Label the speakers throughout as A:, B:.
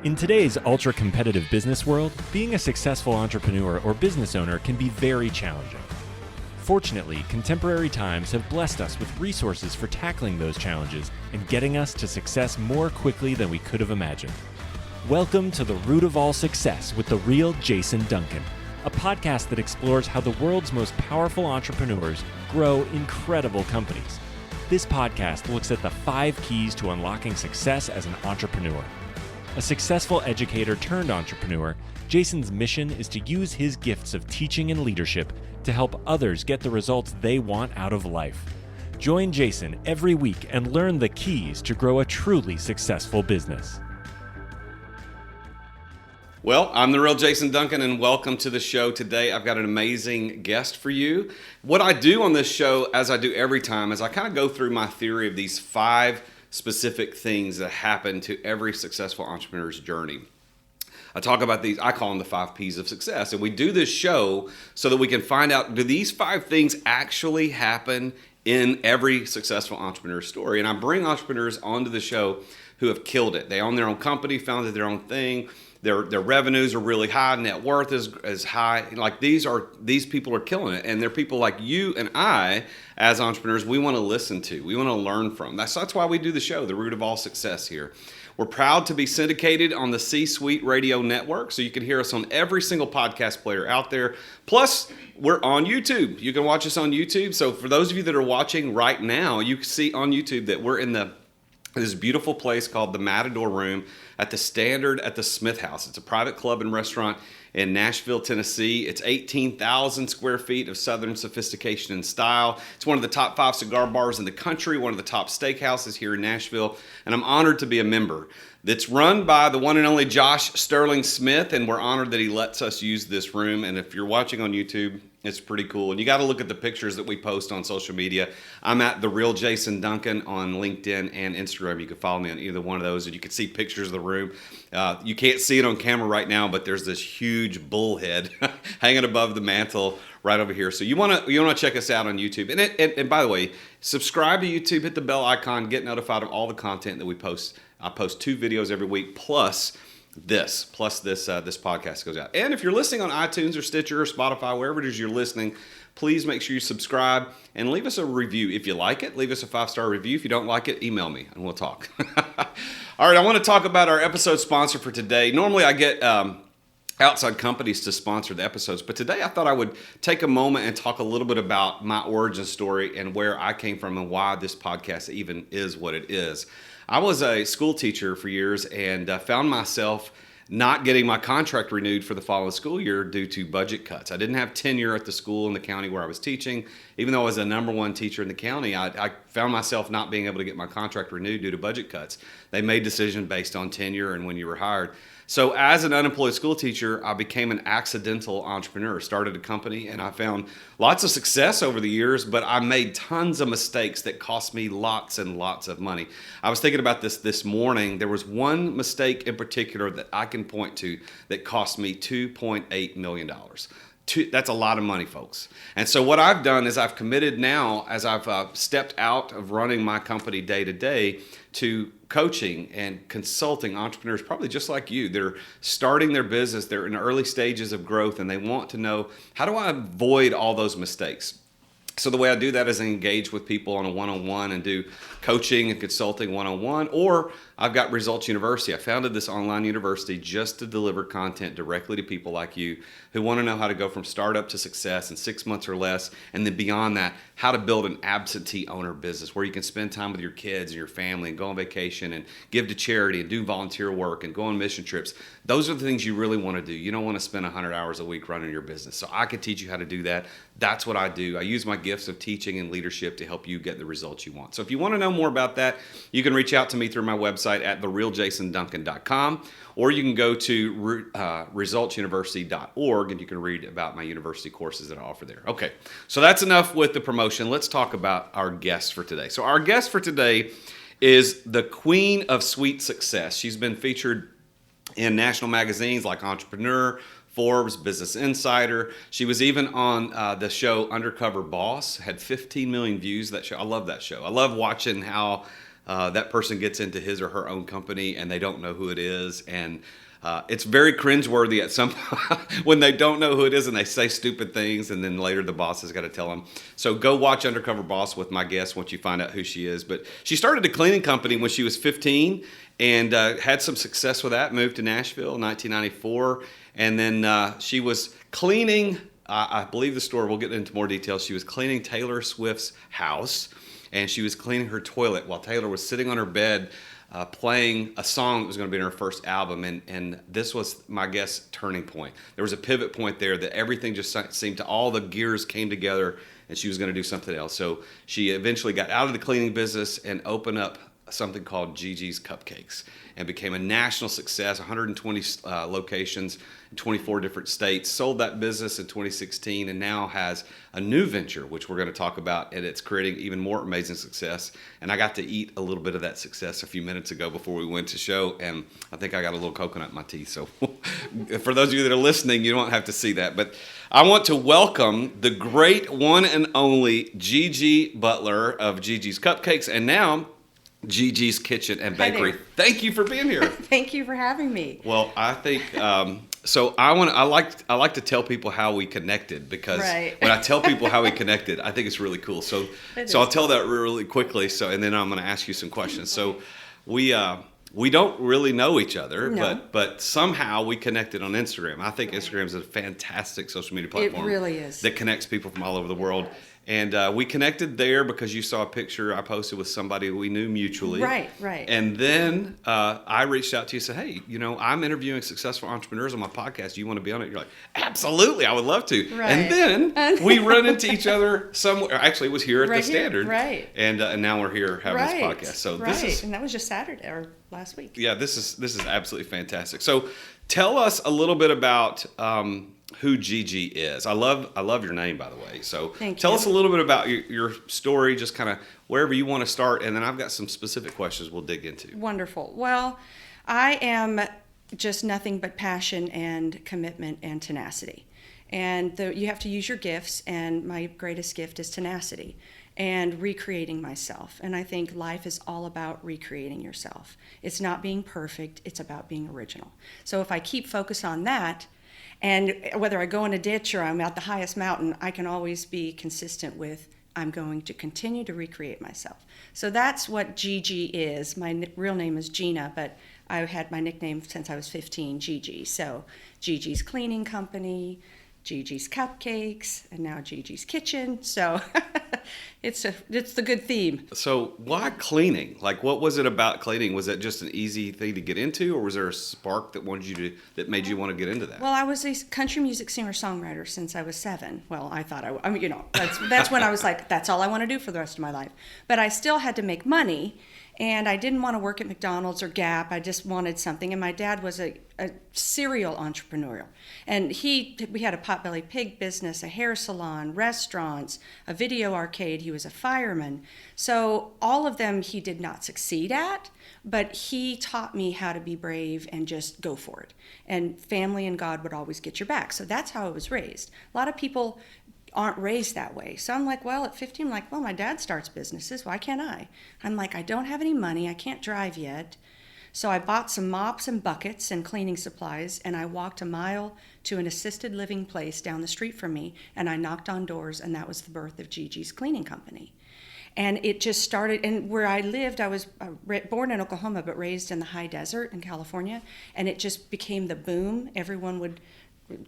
A: In today's ultra-competitive business world, being a successful entrepreneur or business owner can be very challenging. Fortunately, contemporary times have blessed us with resources for tackling those challenges and getting us to success more quickly than we could have imagined. Welcome to The Root of All Success with the real Jason Duncan, a podcast that explores how the world's most powerful entrepreneurs grow incredible companies. This podcast looks at the 5 keys to unlocking success as an entrepreneur. A successful educator turned entrepreneur, Jason's mission is to use his gifts of teaching and leadership to help others get the results they want out of life. Join Jason every week and learn the keys to grow a truly successful business.
B: Well, I'm the real Jason Duncan, and welcome to the show. Today, I've got an amazing guest for you. What I do on this show, as I do every time, is I kind of go through my theory of these 5 specific things that happen to every successful entrepreneur's journey. I talk about these, I call them the 5 P's of success. And we do this show so that we can find out, do these 5 things actually happen in every successful entrepreneur's story? And I bring entrepreneurs onto the show who have killed it. They own their own company, founded their own thing. Their revenues are really high, net worth is high. Like these people are killing it, and they're people like you and I, as entrepreneurs, we want to listen to, we want to learn from. That's why we do the show, The Root of All Success here. We're proud to be syndicated on the C-Suite Radio Network, so you can hear us on every single podcast player out there. Plus, we're on YouTube. You can watch us on YouTube. So for those of you that are watching right now, you can see on YouTube that we're in this beautiful place called the Matador Room at the Standard at the Smith House. It's a private club and restaurant in Nashville, Tennessee. It's 18,000 square feet of Southern sophistication and style. It's one of the top 5 cigar bars in the country, one of the top steakhouses here in Nashville, and I'm honored to be a member. It's run by the one and only Josh Sterling Smith, and we're honored that he lets us use this room. And if you're watching on YouTube, it's pretty cool. And you got to look at the pictures that we post on social media. I'm at The Real Jason Duncan on LinkedIn and Instagram. You can follow me on either one of those, and you can see pictures of the room. You can't see it on camera right now, but there's this huge bull head hanging above the mantle right over here. So you want to check us out on YouTube. And by the way, subscribe to YouTube, hit the bell icon, get notified of all the content that we post. I post 2 videos every week, plus this podcast goes out. And if you're listening on iTunes or Stitcher or Spotify, wherever it is you're listening, please make sure you subscribe and leave us a review. If you like it, leave us a 5-star review. If you don't like it, email me and we'll talk. All right, I want to talk about our episode sponsor for today. Normally I get outside companies to sponsor the episodes, but today I thought I would take a moment and talk a little bit about my origin story and where I came from and why this podcast even is what it is. I was a school teacher for years and found myself not getting my contract renewed for the following school year due to budget cuts. I didn't have tenure at the school in the county where I was teaching. Even though I was the #1 teacher in the county, I found myself not being able to get my contract renewed due to budget cuts. They made decisions based on tenure and when you were hired. So as an unemployed school teacher, I became an accidental entrepreneur, started a company, and I found lots of success over the years, but I made tons of mistakes that cost me lots and lots of money. I was thinking about this morning. There was one mistake in particular that I can point to that cost me $2.8 million. That's a lot of money, folks. And so what I've done is I've committed now, as I've stepped out of running my company day to day, to coaching and consulting entrepreneurs, probably just like you. They're starting their business, they're in early stages of growth, and they want to know, how do I avoid all those mistakes? So the way I do that is I engage with people on a one-on-one and do coaching and consulting one-on-one, or I've got Results University. I founded this online university just to deliver content directly to people like you who want to know how to go from startup to success in 6 months or less, and then beyond that, how to build an absentee owner business where you can spend time with your kids and your family and go on vacation and give to charity and do volunteer work and go on mission trips. Those are the things you really want to do. You don't want to spend 100 hours a week running your business. So I can teach you how to do that. That's what I do. I use my gifts of teaching and leadership to help you get the results you want. So if you want to know more about that, you can reach out to me through my website at therealjasonduncan.com, or you can go to resultsuniversity.org and you can read about my university courses that I offer there. Okay, so that's enough with the promotion. Let's talk about our guest for today. So our guest for today is the Queen of Sweet Success. She's been featured in national magazines like Entrepreneur, Forbes, Business Insider. She was even on the show Undercover Boss, had 15 million views. That show, I love that show. I love watching how that person gets into his or her own company and they don't know who it is, and it's very cringeworthy at some point when they don't know who it is and they say stupid things, and then later the boss has got to tell them. So go watch Undercover Boss with my guest once you find out who she is. But she started a cleaning company when she was 15 and had some success with that, moved to Nashville in 1994, and then she was cleaning, I believe the store, we'll get into more details, she was cleaning Taylor Swift's house, and she was cleaning her toilet while Taylor was sitting on her bed playing a song that was going to be in her first album, and this was, my guess, turning point. There was a pivot point there that everything just seemed to, all the gears came together, and she was going to do something else. So she eventually got out of the cleaning business and opened up something called Gigi's Cupcakes, and became a national success, 120 locations in 24 different states, sold that business in 2016, and now has a new venture, which we're going to talk about, and it's creating even more amazing success. And I got to eat a little bit of that success a few minutes ago before we went to show, and I think I got a little coconut in my teeth. So for those of you that are listening, you don't have to see that. But I want to welcome the great one and only Gigi Butler of Gigi's Cupcakes, and now Gigi's Kitchen and Bakery. Thank you for being here.
C: Thank you for having me.
B: Well, I think so. I like to tell people how we connected, because when I tell people how we connected, I think it's really cool. So I'll tell that really quickly. So, and then I'm going to ask you some questions. So we don't really know each other, but somehow we connected on Instagram. I think Instagram is a fantastic social media platform.
C: It really is.
B: That connects people from all over the world. And we connected there because you saw a picture I posted with somebody we knew mutually.
C: Right.
B: And then I reached out to you and said, hey, I'm interviewing successful entrepreneurs on my podcast. Do you want to be on it? You're like, absolutely, I would love to.
C: Right.
B: And then we run into each other somewhere. Actually, it was here at the Standard.
C: Right.
B: And now we're here having this podcast. So this is,
C: and that was just Saturday or last week.
B: Yeah, this is absolutely fantastic. So tell us a little bit about who Gigi is. I love your name, by the way. So tell us a little bit about your story, just kind of wherever you want to start, and then I've got some specific questions we'll dig into.
C: Wonderful. Well, I am just nothing but passion and commitment and tenacity. And you have to use your gifts, and my greatest gift is tenacity and recreating myself. And I think life is all about recreating yourself. It's not being perfect, it's about being original. So if I keep focus on that, and whether I go in a ditch or I'm at the highest mountain, I can always be consistent with, I'm going to continue to recreate myself. So that's what Gigi is. My real name is Gina, but I had my nickname since I was 15, Gigi. So Gigi's Cleaning Company, Gigi's Cupcakes, and now Gigi's Kitchen. So it's the good theme.
B: So why cleaning? Like, what was it about cleaning? Was that just an easy thing to get into, or was there a spark that made you want to get into that?
C: Well, I was a country music singer-songwriter since I was 7. Well, I thought I mean, that's when I was like, that's all I want to do for the rest of my life. But I still had to make money, and I didn't want to work at McDonald's or Gap. I just wanted something. And my dad was a serial entrepreneur. And we had a Potbelly Pig business, a hair salon, restaurants, a video arcade. He was a fireman. So all of them he did not succeed at, but he taught me how to be brave and just go for it. And family and God would always get your back. So that's how I was raised. A lot of people aren't raised that way. So I'm like, well, at 15, I'm like, well, my dad starts businesses. Why can't I? I'm like, I don't have any money. I can't drive yet. So I bought some mops and buckets and cleaning supplies, and I walked a mile to an assisted living place down the street from me, and I knocked on doors, and that was the birth of Gigi's Cleaning Company. And it just started, and where I lived, I was born in Oklahoma, but raised in the high desert in California, and it just became the boom. Everyone would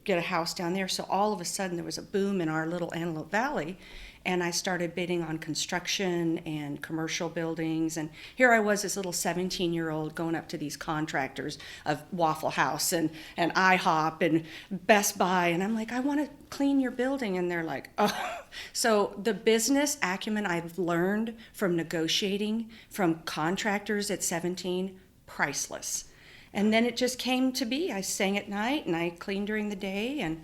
C: get a house down there. So all of a sudden there was a boom in our little Antelope Valley, and I started bidding on construction and commercial buildings. And here I was, this little 17-year-old going up to these contractors of Waffle House and IHOP and Best Buy, and I'm like, I want to clean your building. And they're like, oh. So the business acumen I've learned from negotiating from contractors at 17, priceless. And then it just came to be. I sang at night and I cleaned during the day, and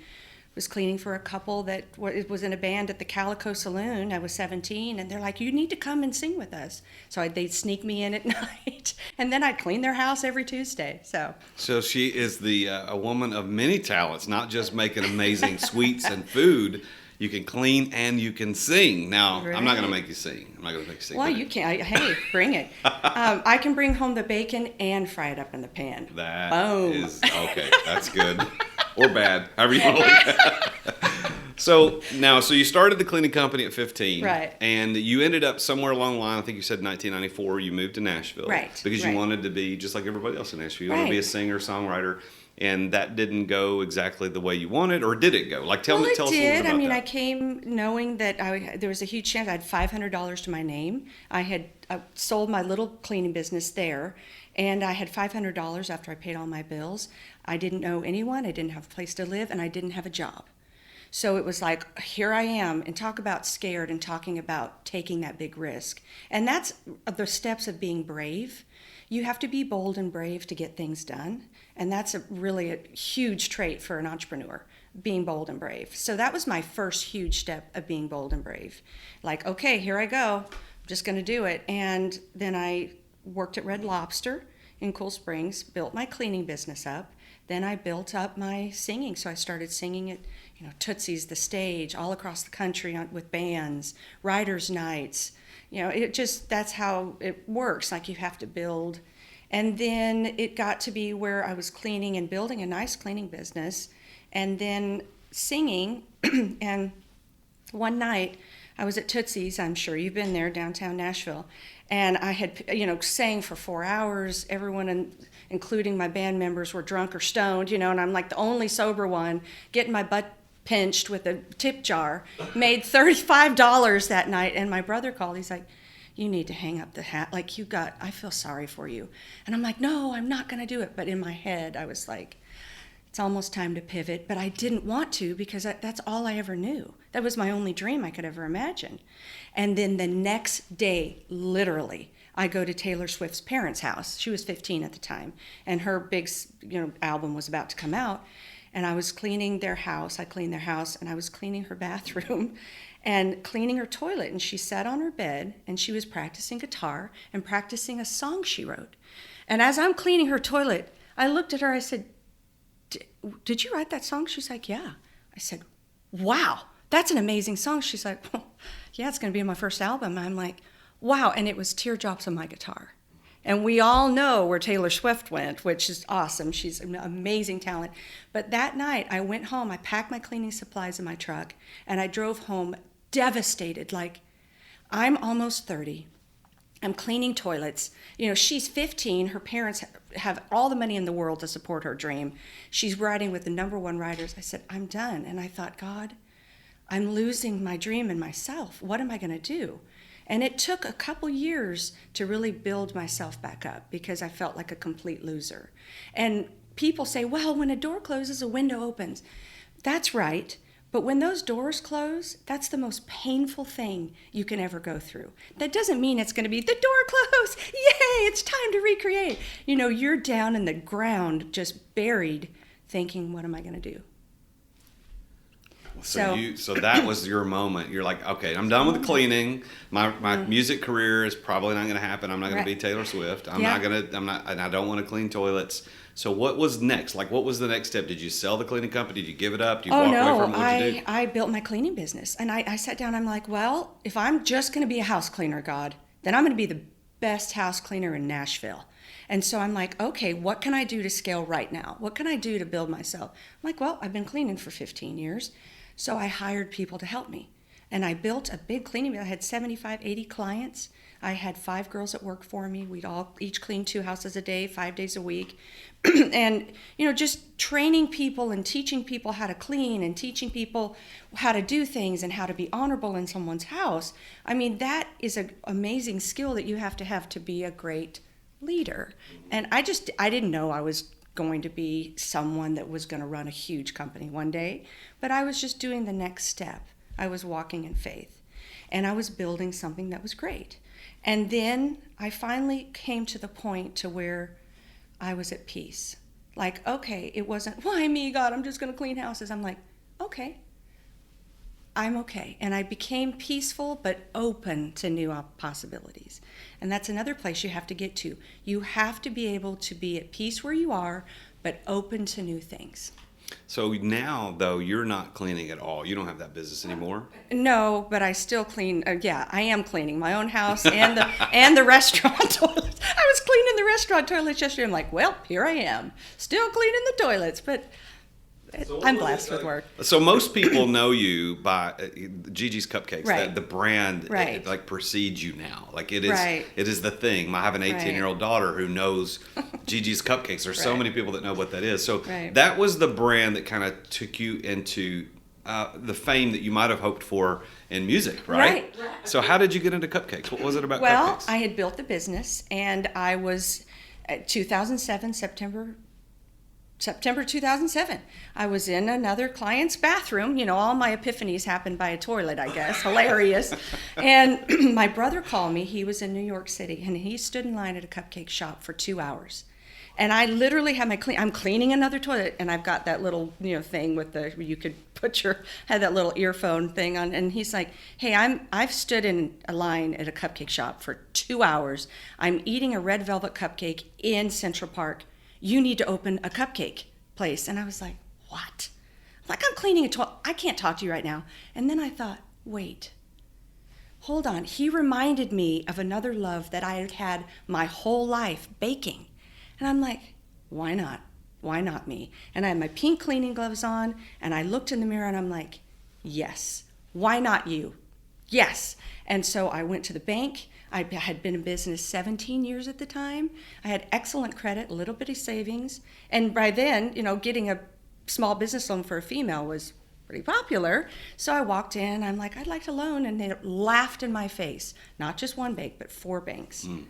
C: was cleaning for a couple that was in a band at the Calico Saloon. I was 17, and they're like, you need to come and sing with us. So they'd sneak me in at night, and then I'd clean their house every Tuesday. So she
B: is a woman of many talents, not just making amazing sweets and food. You can clean and you can sing. Now, I'm not going to
C: Right.
B: make you sing. I'm not going to make you sing.
C: Well,
B: but
C: you can. Hey, bring it. I can bring home the bacon and fry it up in the pan.
B: That
C: Boom.
B: is okay. That's good. Or bad. However you want to look at it. So you started the cleaning company at 15.
C: Right.
B: And you ended up somewhere along the line, I think you said 1994, you moved to Nashville.
C: Right,
B: Because you
C: right.
B: wanted to be just like everybody else in Nashville. You wanted to be a
C: Right.
B: singer, songwriter. And that didn't go exactly the way you wanted, or did it go? Like, tell
C: Well,
B: us a little bit
C: it did.
B: about
C: I mean,
B: that.
C: I came knowing that there was a huge chance. I had $500 to my name. I had sold my little cleaning business there, and I had $500 after I paid all my bills. I didn't know anyone. I didn't have a place to live, and I didn't have a job. So it was like, here I am, and talk about scared and talking about taking that big risk. And that's the steps of being brave. You have to be bold and brave to get things done. And that's really a huge trait for an entrepreneur, being bold and brave. So that was my first huge step of being bold and brave. Like, okay, here I go. I'm just going to do it. And then I worked at Red Lobster in Cool Springs, built my cleaning business up. Then I built up my singing. So I started singing at, Tootsie's, the stage, all across the country with bands, writers' nights. That's how it works. Like, you have to build. And then it got to be where I was cleaning and building a nice cleaning business, and then singing. And one night I was at Tootsie's, I'm sure you've been there, downtown Nashville, and I had, sang for 4 hours. Everyone, including my band members, were drunk or stoned, and I'm like the only sober one, getting my butt pinched with a tip jar. Made $35 that night, and my brother called. He's like, you need to hang up the hat. Like, I feel sorry for you. And I'm like, no, I'm not going to do it. But in my head, I was like, it's almost time to pivot. But I didn't want to, because that's all I ever knew. That was my only dream I could ever imagine. And then the next day, literally, I go to Taylor Swift's parents' house. She was 15 at the time. And her big, album was about to come out. And I was cleaning their house. I cleaned their house, and I was cleaning her bathroom and cleaning her toilet. And she sat on her bed, and she was practicing guitar and practicing a song she wrote. And as I'm cleaning her toilet, I looked at her. I said, did you write that song? She's like, yeah. I said, wow, that's an amazing song. She's like, well, yeah, it's going to be my first album. I'm like, wow. And it was Teardrops on My Guitar. And we all know where Taylor Swift went, which is awesome. She's an amazing talent. But that night, I went home, I packed my cleaning supplies in my truck, and I drove home devastated. Like, I'm almost 30. I'm cleaning toilets. She's 15. Her parents have all the money in the world to support her dream. She's writing with the #1 writers. I said, I'm done. And I thought, God, I'm losing my dream and myself. What am I going to do? And it took a couple years to really build myself back up, because I felt like a complete loser. And people say, well, when a door closes, a window opens. That's right. But when those doors close, that's the most painful thing you can ever go through. That doesn't mean it's going to be, the door closed, yay, it's time to recreate. You're down in the ground, just buried, thinking, what am I going to do?
B: So that was your moment. You're like, okay, I'm done with the cleaning. My music career is probably not going to happen. I'm not going to be Taylor Swift. And I don't want to clean toilets. So what was next? Like, what was the next step? Did you sell the cleaning company? Did you give it up? Did you walk away from it? What did you do?
C: I built my cleaning business. And I sat down, I'm like, well, if I'm just going to be a house cleaner, God, then I'm going to be the best house cleaner in Nashville. And so I'm like, okay, what can I do to scale right now? What can I do to build myself? I'm like, well, I've been cleaning for 15 years. So I hired people to help me. And I built a big cleaning. I had 75, 80 clients. I had 5 girls that worked for me. We'd all each clean 2 houses a day, 5 days a week. And, just training people and teaching people how to clean and teaching people how to do things and how to be honorable in someone's house. I mean, that is an amazing skill that you have to be a great leader. And I didn't know I was going to be someone that was going to run a huge company one day, but I was just doing the next step. I was walking in faith, and I was building something that was great. And then I finally came to the point to where I was at peace. Like, okay, it wasn't, why me, God, I'm just going to clean houses. I'm like, okay, I'm okay. And I became peaceful but open to new possibilities. And that's another place you have to get to. You have to be able to be at peace where you are, but open to new things.
B: So now, though, you're not cleaning at all. You don't have that business anymore.
C: No, but I still clean. Yeah, I am cleaning my own house and the restaurant toilets. I was cleaning the restaurant toilets yesterday. I'm like, well, here I am, still cleaning the toilets, but I'm blessed with work.
B: So most people know you by Gigi's Cupcakes.
C: Right.
B: That the brand
C: Right.
B: it, like precedes you now. Like it is.
C: Right.
B: It is the thing. I have an 18-year-old daughter who knows Gigi's Cupcakes. There's so
C: Right.
B: many people that know what that is. So
C: Right.
B: that was the brand that kind of took you into the fame that you might have hoped for in music, right?
C: Right.
B: So how did you get into Cupcakes? What was it about
C: Well,
B: Cupcakes?
C: I had built the business, and I was 2007 September 2007. I was in another client's bathroom. You know, all my epiphanies happened by a toilet, I guess. Hilarious. And my brother called me. He was in New York City, and he stood in line at a cupcake shop for 2 hours. And I literally had I'm cleaning another toilet, and I've got that little, thing with you could had that little earphone thing on. And he's like, hey, I've stood in a line at a cupcake shop for 2 hours. I'm eating a red velvet cupcake in Central Park. You need to open a cupcake place. And I was like, what? Like, I'm cleaning a toilet. I can't talk to you right now. And then I thought, wait, hold on. He reminded me of another love that I had had my whole life, baking. And I'm like, why not? Why not me? And I had my pink cleaning gloves on, and I looked in the mirror and I'm like, yes, why not you? Yes. And so I went to the bank. I had been in business 17 years at the time. I had excellent credit, a little bit of savings. And by then, getting a small business loan for a female was pretty popular. So I walked in, I'm like, I'd like a loan. And they laughed in my face. Not just one bank, but 4 banks. I'm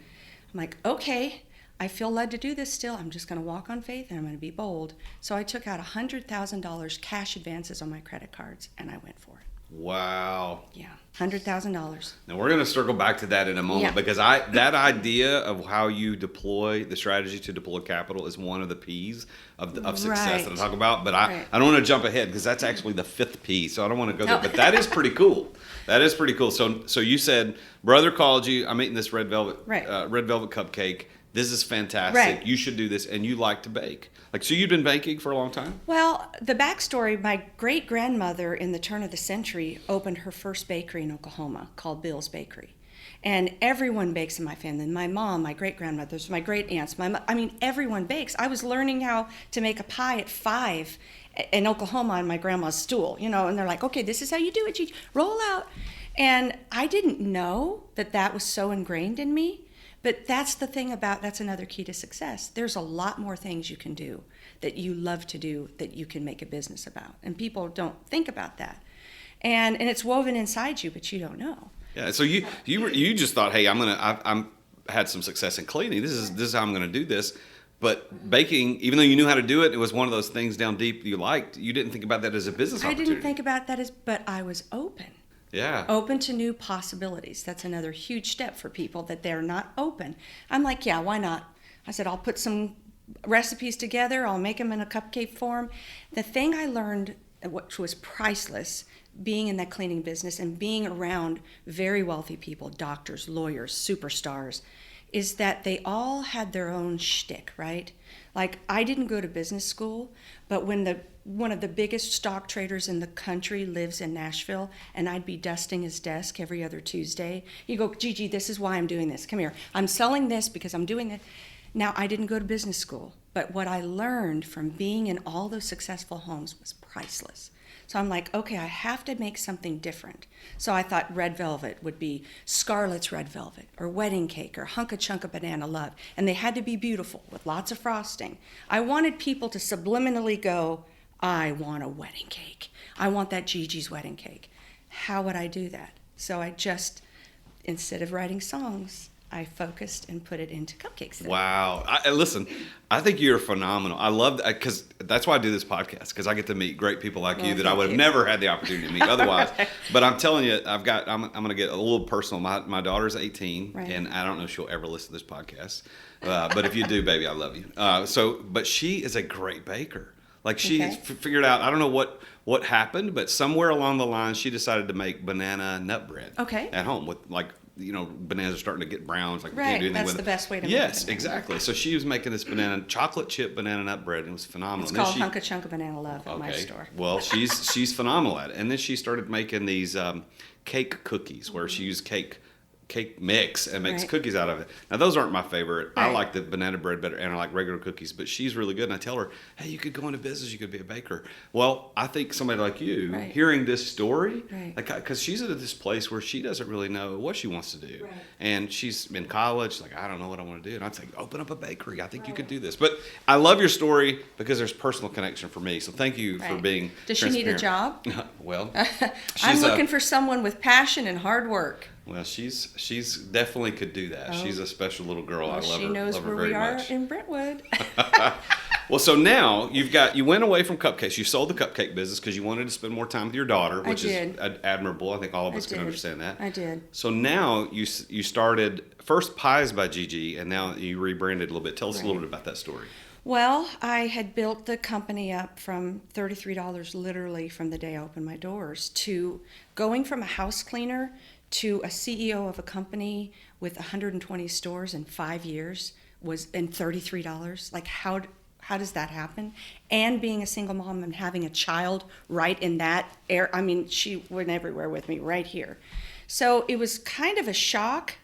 C: like, okay, I feel led to do this still. I'm just going to walk on faith and I'm going to be bold. So I took out $100,000 cash advances on my credit cards and I went for it.
B: Wow.
C: Yeah, $100,000.
B: Now we're going to circle back to that in a moment,
C: Yeah.
B: because that idea of how you deploy the strategy to deploy capital is one of the P's of success
C: Right.
B: that I talk about. But
C: Right.
B: I don't want to jump ahead because that's actually the 5th P, so I don't want to go there. But that is pretty cool. That is pretty cool. So you said brother called you. I'm eating this red velvet cupcake. This is fantastic.
C: Right.
B: You should do this, and you like to bake. So you've been baking for a long time?
C: Well, the backstory, my great-grandmother in the turn of the century opened her first bakery in Oklahoma called Bill's Bakery. And everyone bakes in my family. My mom, my great-grandmothers, my great-aunts, everyone bakes. I was learning how to make a pie at 5 in Oklahoma on my grandma's stool, and they're like, okay, this is how you do it. You roll out. And I didn't know that was so ingrained in me. But that's the thing that's another key to success. There's a lot more things you can do that you love to do that you can make a business about. And people don't think about that. And it's woven inside you, but you don't know.
B: Yeah. So you just thought, hey, I'm had some success in cleaning. This is how I'm gonna do this. But baking, even though you knew how to do it, it was one of those things down deep you liked. You didn't think about that as a business opportunity.
C: I didn't think about that but I was open.
B: Yeah.
C: Open to new possibilities. That's another huge step for people, that they're not open. I'm like, yeah, why not? I said, I'll put some recipes together. I'll make them in a cupcake form. The thing I learned, which was priceless, being in that cleaning business and being around very wealthy people, doctors, lawyers, superstars, is that they all had their own shtick, right? Like, I didn't go to business school, but when one of the biggest stock traders in the country lives in Nashville, and I'd be dusting his desk every other Tuesday, he'd go, Gigi, this is why I'm doing this. Come here. I'm selling this because I'm doing it. Now, I didn't go to business school, but what I learned from being in all those successful homes was priceless. So I'm like, okay, I have to make something different. So I thought red velvet would be Scarlett's red velvet, or wedding cake, or Hunka Chunka Banana Love. And they had to be beautiful with lots of frosting. I wanted people to subliminally go, I want a wedding cake. I want that Gigi's wedding cake. How would I do that? So I just, instead of writing songs, I focused and put it into cupcakes.
B: Wow. Listen, I think you're phenomenal. I love that, because that's why I do this podcast, because I get to meet great people like you that I would have never had the opportunity to meet otherwise.
C: Right.
B: But I'm telling you, I'm going to get a little personal. My daughter's 18,
C: right.
B: And I don't know if she'll ever listen to this podcast. But if you do, baby, I love you. But she is a great baker. Like, she figured out, I don't know what happened, but somewhere along the line, she decided to make banana nut bread at home with, like, bananas are starting to get brown. It's like, we
C: Right,
B: can't do anything
C: that's
B: with
C: the
B: it.
C: best way to make
B: Yes,
C: banana
B: exactly. So she was making this chocolate chip banana nut bread, and it was phenomenal.
C: It's
B: And then
C: called Hunka Chunka Banana Love at my store.
B: Well, she's phenomenal at it. And then she started making these cake cookies where she used cake mix and makes
C: Right.
B: cookies out of it. Now, those aren't my favorite. I
C: Right.
B: like the banana bread better, and I like regular cookies, but she's really good. And I tell her, hey, you could go into business. You could be a baker. Well, I think somebody like you,
C: Right.
B: hearing this story,
C: Right.
B: because she's at this place where she doesn't really know what she wants to do.
C: Right.
B: And she's in college, she's like, I don't know what I want to do. And I'd say, open up a bakery. I think you could do this. But I love your story because there's personal connection for me. So thank you for
C: Right.
B: being
C: Does she need a
B: transparent.
C: job?
B: Well,
C: I'm looking for someone with passion and hard work.
B: well, she's definitely could do that.
C: Oh.
B: She's a special little girl. I
C: Well,
B: love
C: she
B: her.
C: knows
B: love her
C: where
B: very
C: we are
B: much.
C: in Brentwood.
B: Well, so now you went away from cupcakes. You sold the cupcake business because you wanted to spend more time with your daughter, which is admirable. I think all of us can understand that.
C: I did.
B: So now you started first Pies by Gigi, and now you rebranded a little bit. Tell us a little bit about that story.
C: Well, I had built the company up from $33 literally from the day I opened my doors to going from a house cleaner to a CEO of a company with 120 stores in 5 years and $33. Like how does that happen? And being a single mom and having a child right in that air. I mean, she went everywhere with me right here. So it was kind of a shock.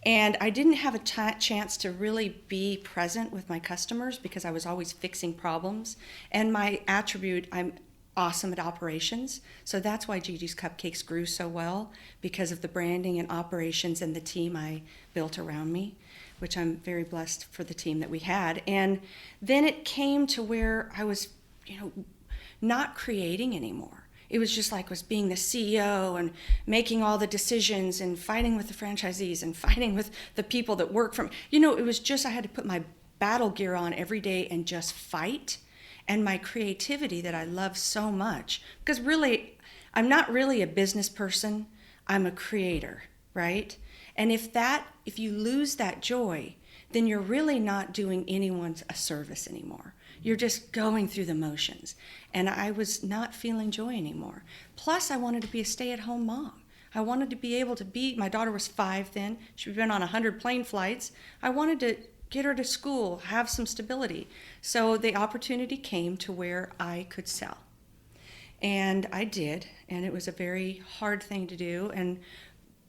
C: And I didn't have a chance to really be present with my customers because I was always fixing problems. And my attribute, I'm awesome at operations. So that's why Gigi's Cupcakes grew so well, because of the branding and operations and the team I built around me, which I'm very blessed for the team that we had. And then it came to where I was, not creating anymore. It was just like was being the CEO and making all the decisions and fighting with the franchisees and fighting with the people that work from, it was just I had to put my battle gear on every day and just fight. And my creativity that I love so much, because really, I'm not really a business person, I'm a creator, right? And if you lose that joy, then you're really not doing anyone a service anymore. You're just going through the motions. And I was not feeling joy anymore. Plus, I wanted to be a stay-at-home mom. I wanted to be able to my daughter was 5 then. She'd been on 100 plane flights. I wanted to get her to school, have some stability. So the opportunity came to where I could sell. And I did, and it was a very hard thing to do. And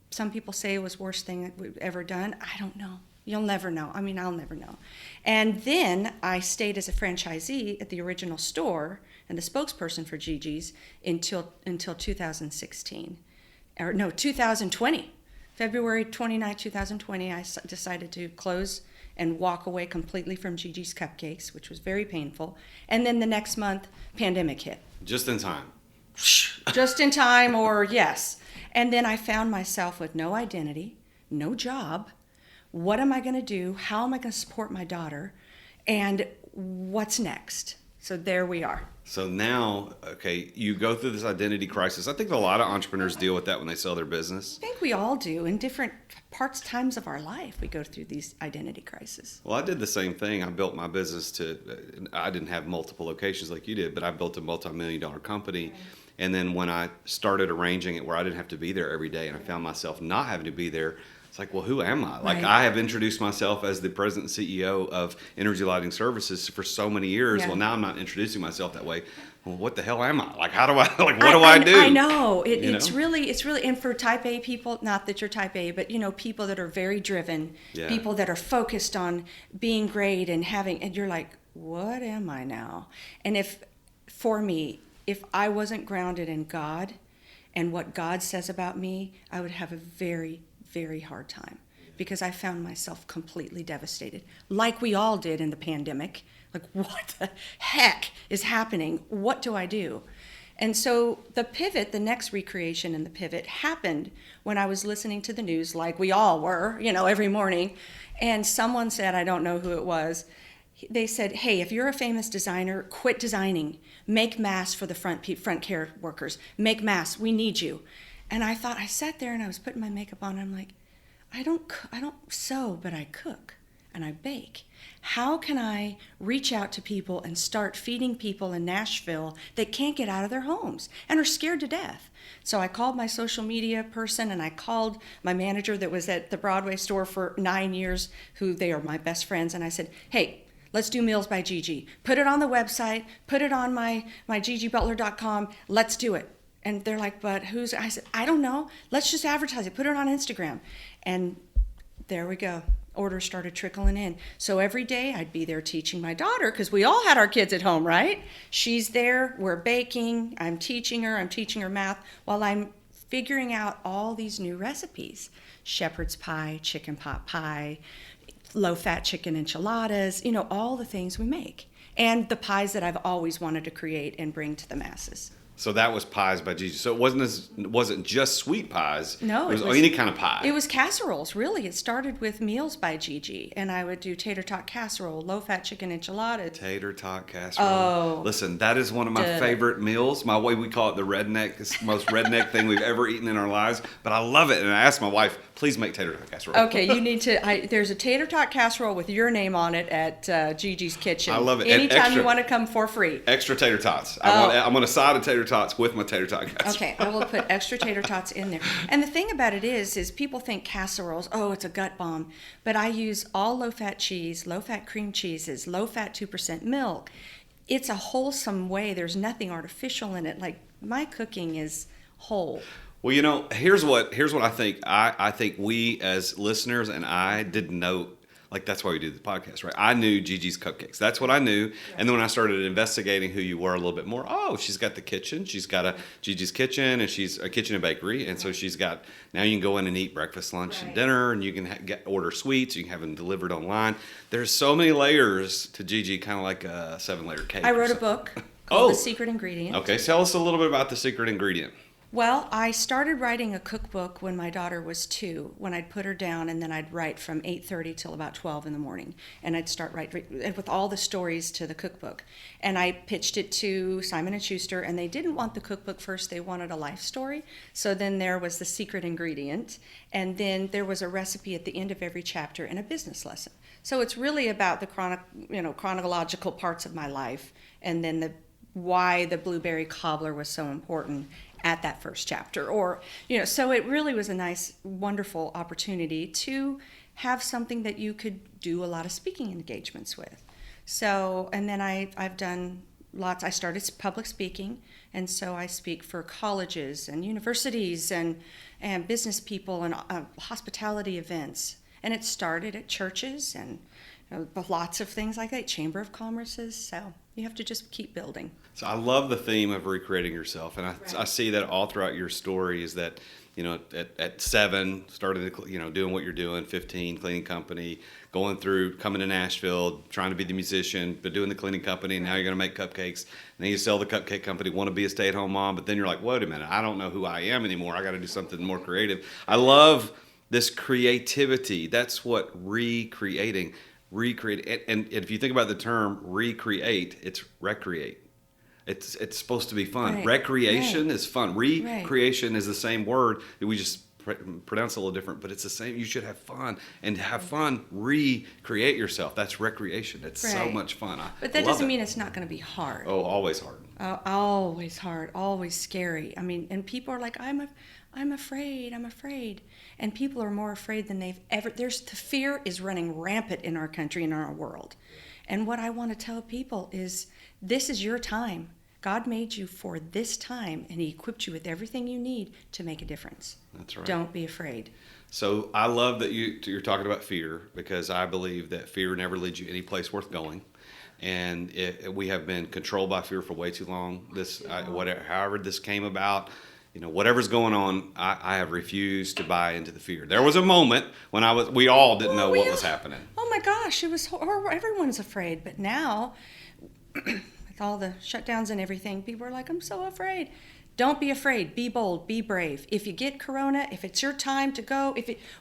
C: some people say it was the worst thing that we've ever done. I don't know. You'll never know. I mean, I'll never know. And then I stayed as a franchisee at the original store and the spokesperson for Gigi's until 2016. 2020. February 29, 2020, I decided to close and walk away completely from Gigi's Cupcakes, which was very painful. And then the next month, pandemic hit.
B: Just in time.
C: Just in time, or yes. And then I found myself with no identity, no job. What am I going to do? How am I going to support my daughter? And what's next? So there we are.
B: So now, okay, you go through this identity crisis. I think a lot of entrepreneurs deal with that when they sell their business.
C: I think we all do. In different times of our life, we go through these identity crises.
B: Well, I did the same thing. I built my business I didn't have multiple locations like you did, but I built a multi-million-dollar company. And then when I started arranging it where I didn't have to be there every day and I found myself not having to be there, it's like, well, who am I? Like,
C: Right.
B: I have introduced myself as the president and CEO of Energy Lighting Services for so many years.
C: Yeah.
B: Well, now I'm not introducing myself that way. Well, what the hell am I? Like, how do I, what do I do?
C: I know. It's
B: know?
C: really, and for type A people, not that you're type A, but, people that are very driven,
B: Yeah.
C: people that are focused on being great and you're like, what am I now? And for me, if I wasn't grounded in God and what God says about me, I would have a very, very hard time, because I found myself completely devastated, like we all did in the pandemic. Like, what the heck is happening? What do I do? And so the next recreation in the pivot happened when I was listening to the news, like we all were, every morning. And someone said, I don't know who it was, they said, hey, if you're a famous designer, quit designing. Make masks for the front care workers. Make masks. We need you. And I sat there and I was putting my makeup on and I'm like, I don't sew, but I cook. and I bake. How can I reach out to people and start feeding people in Nashville that can't get out of their homes and are scared to death? So I called my social media person, and I called my manager that was at the Broadway store for 9 years, who they are my best friends, and I said, hey, let's do Meals by Gigi. Put it on the website, put it on my gigibutler.com, let's do it. And they're like, but who's, I said, I don't know, let's just advertise it, put it on Instagram. And there we go. Orders started trickling in. So every day I'd be there teaching my daughter, because we all had our kids at home, right? She's there, we're baking, I'm teaching her math, while I'm figuring out all these new recipes. Shepherd's pie, chicken pot pie, low-fat chicken enchiladas, all the things we make. And the pies that I've always wanted to create and bring to the masses.
B: So that was Pies by Gigi. So it wasn't just sweet pies.
C: No,
B: it was any kind of pie.
C: It was casseroles, really. It started with Meals by Gigi, and I would do tater tot casserole, low-fat chicken enchilada.
B: Tater tot casserole.
C: Oh.
B: Listen, that is one of my favorite meals. My way, we call it the redneck. It's the most redneck thing we've ever eaten in our lives. But I love it, and I asked my wife, please make tater tot casserole.
C: Okay, you need to. There's a tater tot casserole with your name on it at Gigi's Kitchen.
B: I love it.
C: Anytime you want to come for free.
B: Extra tater tots. I want a side of tater tots with my tater tot casserole.
C: Okay, I will put extra tater tots in there. And the thing about it is people think casseroles, oh, it's a gut bomb. But I use all low-fat cheese, low-fat cream cheeses, low-fat 2% milk. It's a wholesome way. There's nothing artificial in it. Like, my cooking is whole.
B: Well, here's what I think. I think we as listeners and I didn't know. Like, that's why we do the podcast, right? I knew Gigi's Cupcakes. That's what I knew. Yeah. And then when I started investigating who you were a little bit more, she's got the kitchen. She's got a Gigi's Kitchen, and she's a kitchen and bakery. And so she's got, now you can go in and eat breakfast, lunch, and dinner, and you can order sweets. You can have them delivered online. There's so many layers to Gigi, kind of like a 7-layer cake.
C: I wrote a book called The Secret Ingredient.
B: Okay, tell us a little bit about The Secret Ingredient.
C: Well, I started writing a cookbook when my daughter was 2, when I'd put her down, and then I'd write from 8:30 till about 12 in the morning. And I'd start writing with all the stories to the cookbook. And I pitched it to Simon & Schuster, and they didn't want the cookbook first. They wanted a life story. So then there was The Secret Ingredient, and then there was a recipe at the end of every chapter and a business lesson. So it's really about the chronological parts of my life, and then why the blueberry cobbler was so important at that first chapter. So it really was a nice, wonderful opportunity to have something that you could do a lot of speaking engagements with. So, and then I've done lots. I started public speaking, and so I speak for colleges and universities and business people and hospitality events. And it started at churches and lots of things like that, Chamber of Commerce's. So you have to just keep building.
B: So I love the theme of recreating yourself, and I see that all throughout your story. Is that at 7 started doing what you're doing, 15 cleaning company, going through coming to Nashville, trying to be the musician, but doing the cleaning company, and now you're going to make cupcakes. And then you sell the cupcake company, want to be a stay-at-home mom, but then you're like, wait a minute, I don't know who I am anymore. I got to do something more creative. I love this creativity. That's what recreate. And if you think about the term recreate, it's recreate. It's supposed to be fun.
C: Right.
B: Recreation is fun. Recreation is the same word. We just pronounce it a little different, but it's the same. You should have fun. And to have fun, recreate yourself. That's recreation. It's so much fun.
C: But that doesn't mean it's not going to be hard.
B: Oh, always hard.
C: Always hard. Always scary. I mean, and people are like, I'm afraid. And people are more afraid than they've ever. The fear is running rampant in our country and in our world. And what I want to tell people is, this is your time. God made you for this time, and He equipped you with everything you need to make a difference.
B: That's right.
C: Don't be afraid.
B: So I love that you're talking about fear, because I believe that fear never leads you any place worth going. And we have been controlled by fear for way too long. However this came about, whatever's going on, I have refused to buy into the fear. There was a moment when we all didn't know what was happening.
C: Oh my gosh, it was horrible. Everyone's afraid. But now, with all the shutdowns and everything, people are like, I'm so afraid. Don't be afraid. Be bold. Be brave. If you get corona, if it's your time to go,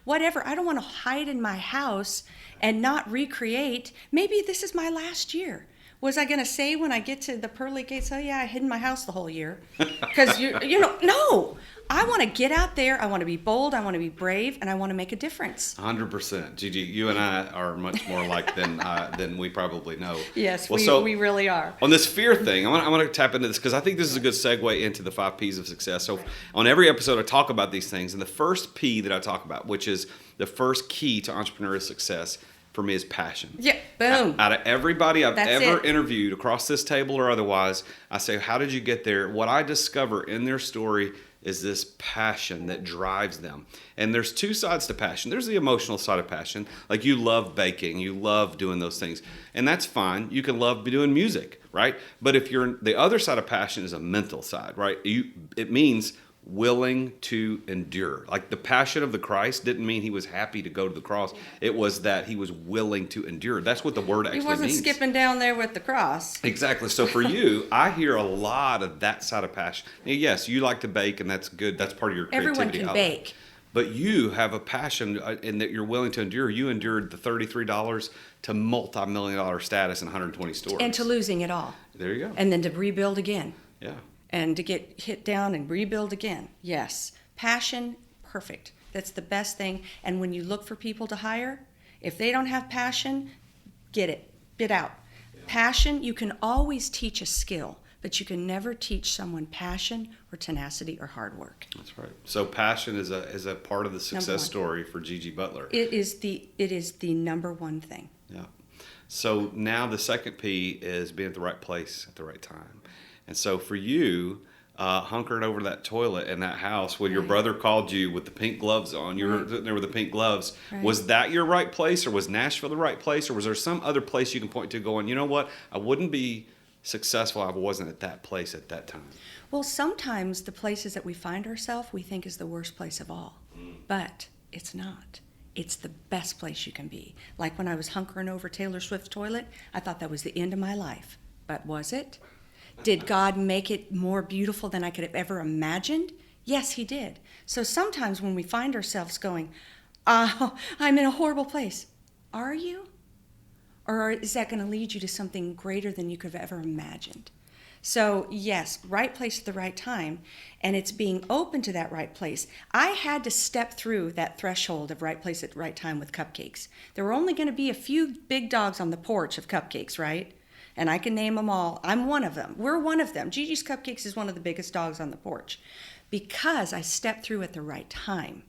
C: whatever, I don't want to hide in my house and not recreate. Maybe this is my last year. Was I going to say when I get to the pearly gates, oh yeah, I hid in my house the whole year? Because no. I want to get out there. I want to be bold. I want to be brave, and I want to make a difference.
B: 100%, Gigi. You and I are much more alike than we probably know.
C: Yes,
B: well,
C: we really are.
B: On this fear thing, I want to tap into this because I think this is a good segue into the 5 P's of success. So on every episode, I talk about these things, and the first P that I talk about, which is the first key to entrepreneurial success, for me is passion.
C: Yeah, boom.
B: Out of everybody I've
C: That's
B: ever
C: it.
B: interviewed across this table or otherwise, I say, how did you get there? What I discover in their story is this passion that drives them. And there's 2 sides to passion. There's the emotional side of passion. Like you love baking, you love doing those things. And that's fine. You can love doing music, right? But if the other side of passion is a mental side, right? It means willing to endure. Like the passion of the Christ didn't mean he was happy to go to the cross. It was that he was willing to endure. That's what the word actually means.
C: He wasn't skipping down there with the cross.
B: Exactly. So for you, I hear a lot of that side of passion. Now, yes, you like to bake, and that's good. That's part of your creativity.
C: Everyone can bake.
B: But you have a passion in that you're willing to endure. You endured the $33 to multi-million-dollar status in 120 stores.
C: And to losing it all.
B: There you go.
C: And then to rebuild again.
B: Yeah.
C: And to get hit down and rebuild again. Yes. Passion, perfect. That's the best thing. And when you look for people to hire, if they don't have passion, get it. Bid out. Yeah. Passion, you can always teach a skill, but you can never teach someone passion or tenacity or hard work.
B: That's right. So passion is a part of the success story for Gigi Butler.
C: It is the number one thing.
B: Yeah. So now the second P is being at the right place at the right time. And so for you, hunkering over that toilet in that house when your brother called you with the pink gloves on, you were sitting there with the pink gloves. Right. Was that your right place, or was Nashville the right place, or was there some other place you can point to going, you know what, I wouldn't be successful if I wasn't at that place at that time?
C: Well, sometimes the places that we find ourselves we think is the worst place of all, but it's not. It's the best place you can be. Like when I was hunkering over Taylor Swift's toilet, I thought that was the end of my life. But was it? Did God make it more beautiful than I could have ever imagined? Yes, he did. So sometimes when we find ourselves going, oh, I'm in a horrible place. Are you? Or is that going to lead you to something greater than you could have ever imagined? So yes, right place at the right time, and it's being open to that right place. I had to step through that threshold of right place at the right time with Cupcakes. There were only going to be a few big dogs on the porch of Cupcakes, right? And I can name them all. I'm one of them. We're one of them. Gigi's Cupcakes is one of the biggest dogs on the porch because I stepped through at the right time.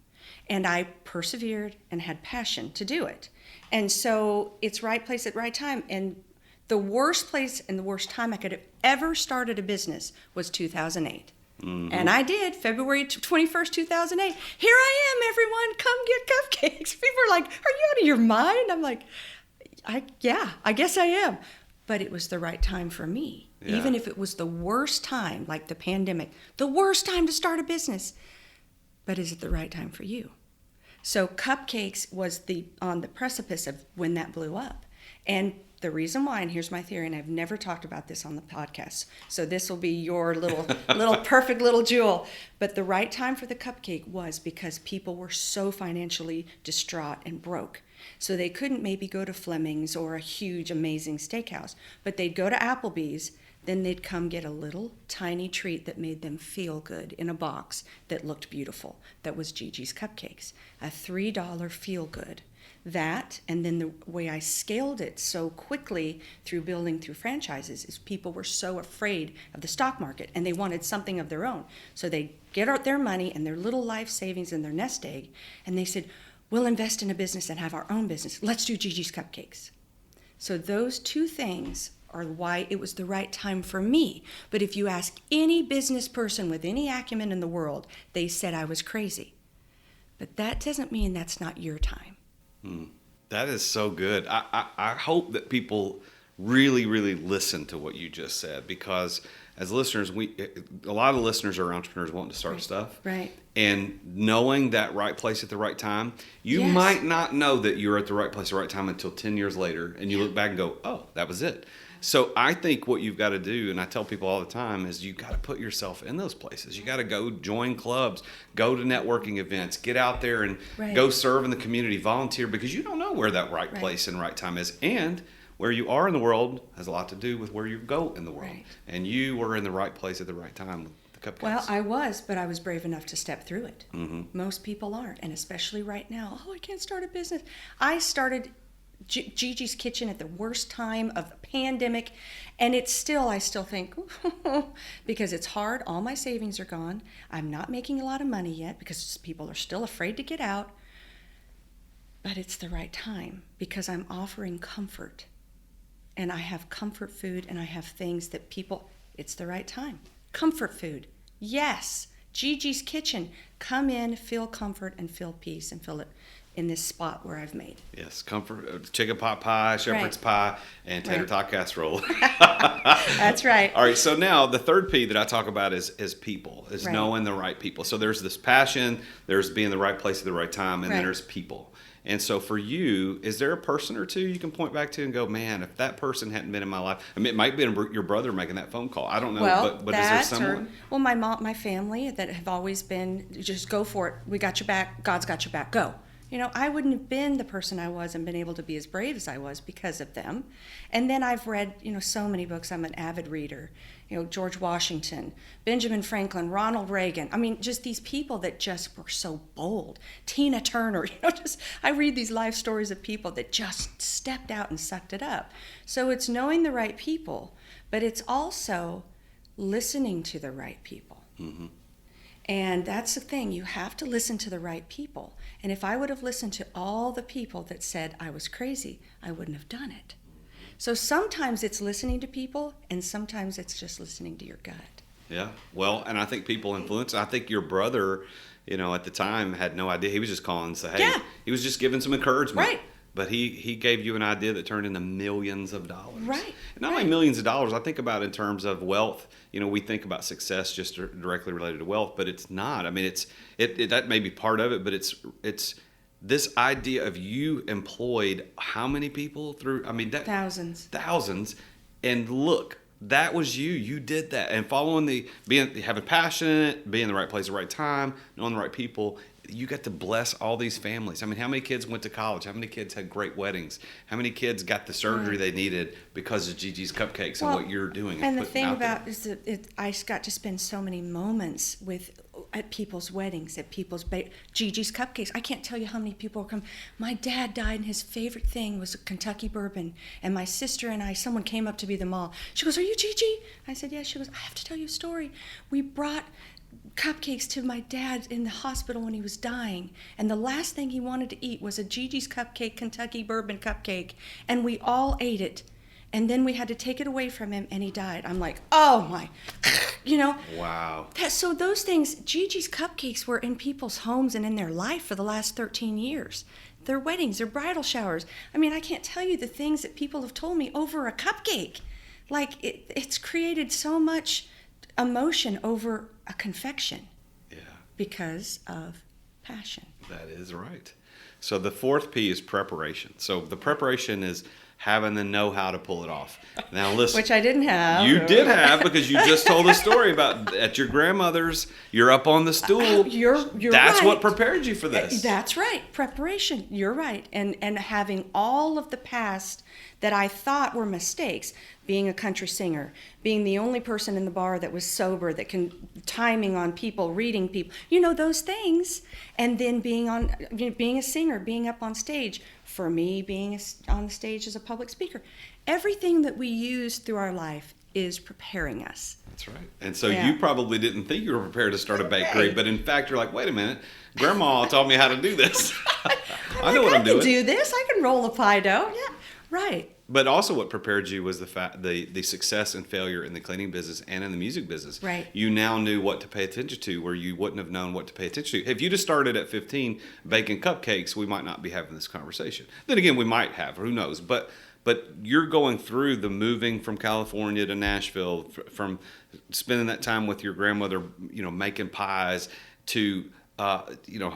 C: And I persevered and had passion to do it. And so it's right place at right time. And the worst place and the worst time I could have ever started a business was 2008. Mm-hmm. And I did, February 21st, 2008. Here I am, everyone. Come get Cupcakes. People are like, are you out of your mind? I'm like, yeah, I guess I am. But it was the right time for me. Yeah. Even if it was the worst time, like the pandemic, the worst time to start a business. But is it the right time for you? So Cupcakes was on the precipice of when that blew up. And the reason why, and here's my theory, and I've never talked about this on the podcast, so this will be your little perfect little jewel. But the right time for the cupcake was because people were so financially distraught and broke. So they couldn't maybe go to Fleming's or a huge, amazing steakhouse, but they'd go to Applebee's, then they'd come get a little tiny treat that made them feel good in a box that looked beautiful. That was Gigi's Cupcakes, a $3 feel good. That, and then the way I scaled it so quickly through building through franchises is people were so afraid of the stock market and they wanted something of their own. So they get out their money and their little life savings and their nest egg, and they said, we'll invest in a business and have our own business. Let's do Gigi's Cupcakes. So those two things are why it was the right time for me. But if you ask any business person with any acumen in the world, they said I was crazy. But that doesn't mean that's not your time.
B: That is so good. I hope that people really, really listen to what you just said, because as listeners, a lot of listeners are entrepreneurs wanting to start stuff.
C: Right.
B: And knowing that right place at the right time, you
C: Yes.
B: might not know that you're at the right place at the right time until 10 years later, and you look back and go, oh, that was it. So I think what you've got to do, and I tell people all the time, is you've got to put yourself in those places. You got to go join clubs, go to networking events, get out there and
C: Right.
B: go serve in the community, volunteer, because you don't know where that right place and right time is. And where you are in the world has a lot to do with where you go in the world.
C: Right.
B: And you were in the right place at the right time with the cupcakes.
C: Well, I was, but I was brave enough to step through it.
B: Mm-hmm.
C: Most people aren't, and especially right now. Oh, I can't start a business. I started Gigi's Kitchen at the worst time of the pandemic, and I still think, because it's hard. All my savings are gone. I'm not making a lot of money yet because people are still afraid to get out. But it's the right time because I'm offering comfort, and I have comfort food, and I have things that it's the right time. Comfort food. Yes. Gigi's Kitchen. Come in, feel comfort, and feel peace, and feel it in this spot where I've made.
B: Yes, comfort, chicken pot pie, shepherd's pie, and tater tot casserole.
C: That's right.
B: All right, so now the third P that I talk about is people, is
C: Right.
B: knowing the right people. So there's this passion, there's being in the right place at the right time, and then
C: Right.
B: there's people. And so for you, is there a person or two you can point back to and go, man, if that person hadn't been in my life, I mean, it might be your brother making that phone call. I don't know,
C: Well,
B: but is there someone?
C: Well, my mom, my family that have always been, just go for it. We got your back. God's got your back. Go. I wouldn't have been the person I was and been able to be as brave as I was because of them. And then I've read, so many books. I'm an avid reader. George Washington, Benjamin Franklin, Ronald Reagan. I mean, just these people that just were so bold. Tina Turner, I read these life stories of people that just stepped out and sucked it up. So it's knowing the right people, but it's also listening to the right people.
B: Mm-hmm.
C: And that's the thing, you have to listen to the right people. And if I would have listened to all the people that said I was crazy, I wouldn't have done it. So sometimes it's listening to people, and sometimes it's just listening to your gut.
B: Yeah, well, and I think people influence. I think your brother, at the time had no idea. He was just calling and say, hey,
C: Yeah.
B: He was just giving some encouragement.
C: Right.
B: But he gave you an idea that turned into millions of dollars.
C: Right.
B: And not only millions of dollars, I think about in terms of wealth. We think about success just directly related to wealth, but it's not. I mean, it that may be part of it, but it's this idea of you employed how many people through? I mean, thousands. And look, that was you. You did that, and following having passionate, being in the right place at the right time, knowing the right people. You got to bless all these families. I mean, how many kids went to college? How many kids had great weddings? How many kids got the surgery they needed because of Gigi's Cupcakes and what you're doing?
C: And the thing about is that I got to spend so many moments at people's weddings, at people's Gigi's Cupcakes. I can't tell you how many people come. My dad died, and his favorite thing was a Kentucky bourbon. And my sister and someone came up to me at the mall. She goes, "Are you Gigi?" I said, "Yes." She goes, "I have to tell you a story. We brought cupcakes to my dad in the hospital when he was dying, and the last thing he wanted to eat was a Gigi's Cupcake Kentucky bourbon cupcake, and we all ate it, and then we had to take it away from him, and he died." I'm like, oh my,
B: Wow.
C: So those things, Gigi's Cupcakes were in people's homes and in their life for the last 13 years. Their weddings, their bridal showers. I mean, I can't tell you the things that people have told me over a cupcake. Like, it's created so much emotion over a confection.
B: Yeah.
C: Because of passion.
B: That is right. So the fourth P is preparation. So the preparation is having the know-how to pull it off. Now listen.
C: Which I didn't have.
B: You did have, because you just told a story about at your grandmother's, you're up on the stool.
C: You're
B: That's
C: right.
B: what prepared you for this.
C: That's right. Preparation. You're right. And having all of the past that I thought were mistakes, being a country singer, being the only person in the bar that was sober, that can timing on people, reading people, those things, and then being a singer, being up on stage, for me being on the stage as a public speaker. Everything that we use through our life is preparing us.
B: That's right. And so you probably didn't think you were prepared to start a bakery, but in fact you're like, wait a minute, Grandma taught me how to do this. I know what I'm doing.
C: I can do this. I can roll a pie dough. Yeah, right.
B: But also what prepared you was the success and failure in the cleaning business and in the music business.
C: Right.
B: You now knew what to pay attention to where you wouldn't have known what to pay attention to. If you just started at 15 baking cupcakes, we might not be having this conversation. Then again, we might have, who knows. But you're going through the moving from California to Nashville, from spending that time with your grandmother, making pies, to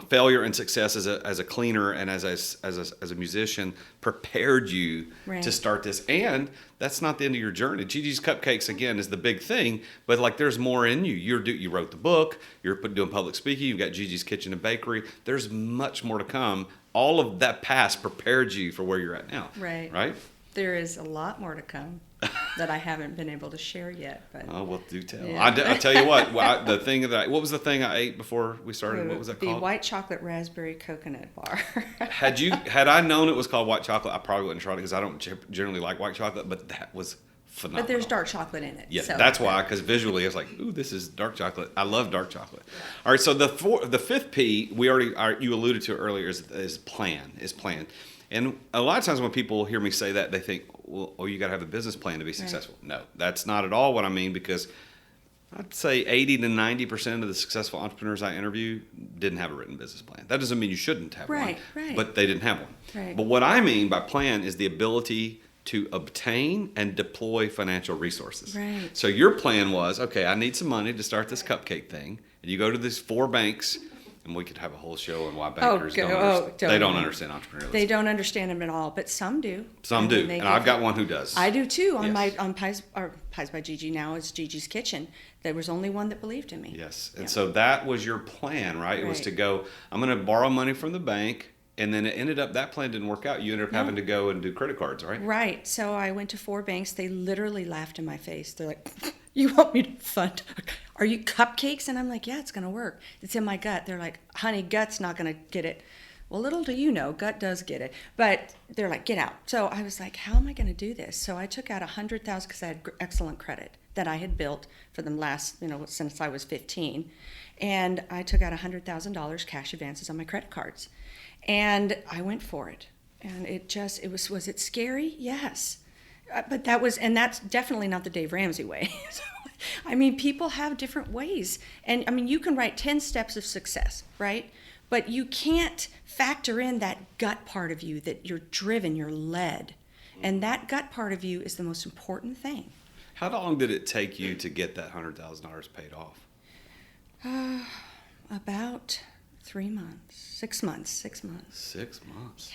B: failure and success as a cleaner and as a musician prepared you to start this. And that's not the end of your journey. Gigi's Cupcakes, again, is the big thing, but there's more in you. You wrote the book, you're doing public speaking, you've got Gigi's Kitchen and Bakery. There's much more to come. All of that past prepared you for where you're at now.
C: Right.
B: Right?
C: There is a lot more to come that I haven't been able to share yet. But
B: Oh, well, do tell.
C: Yeah.
B: I tell you what, the thing that what was the thing I ate before we started? What was that
C: the
B: called?
C: white chocolate raspberry coconut bar.
B: Had I known it was called white chocolate, I probably wouldn't try it because I don't generally like white chocolate. But that was phenomenal.
C: But there's dark chocolate in it.
B: Yeah,
C: so.
B: that's why. Because visually, I was like, "Ooh, this is dark chocolate." I love dark chocolate. All right, so the fifth P you alluded to earlier is plan. And a lot of times when people hear me say that, they think, well, oh, you got to have a business plan to be successful. Right. No, that's not at all what I mean, because I'd say 80 to 90% of the successful entrepreneurs I interview didn't have a written business plan. That doesn't mean you shouldn't have one, but they didn't have one.
C: Right.
B: But what I mean by plan is the ability to obtain and deploy financial resources.
C: Right.
B: So your plan was, okay, I need some money to start this cupcake thing. And you go to these 4 banks. And we could have a whole show on why bankers don't understand entrepreneurialism.
C: They don't understand them at all, but some do.
B: Some do, and I've got one who does.
C: I do too. On Pies by Gigi, now it's Gigi's Kitchen. There was only one that believed in me.
B: Yes, and so that was your plan, right? It was to go, I'm going to borrow money from the bank, and then it ended up, that plan didn't work out. You ended up having to go and do credit cards, right?
C: Right. So I went to 4 banks. They literally laughed in my face. They're like, you want me to fund? Are you Cupcakes? And I'm like, yeah, it's going to work. It's in my gut. They're like, honey, gut's not going to get it. Well, little do you know, gut does get it. But they're like, get out. So I was like, how am I going to do this? So I took out $100,000 because I had excellent credit that I had built for them since I was 15. And I took out $100,000 cash advances on my credit cards. And I went for it. And was it scary? Yes. But that's definitely not the Dave Ramsey way. I mean, people have different ways. And I mean, you can write 10 steps of success, right? But you can't factor in that gut part of you that you're driven, you're led. And that gut part of you is the most important thing.
B: How long did it take you to get that $100,000 paid off?
C: About 3 months, 6 months. 6 months.
B: 6 months.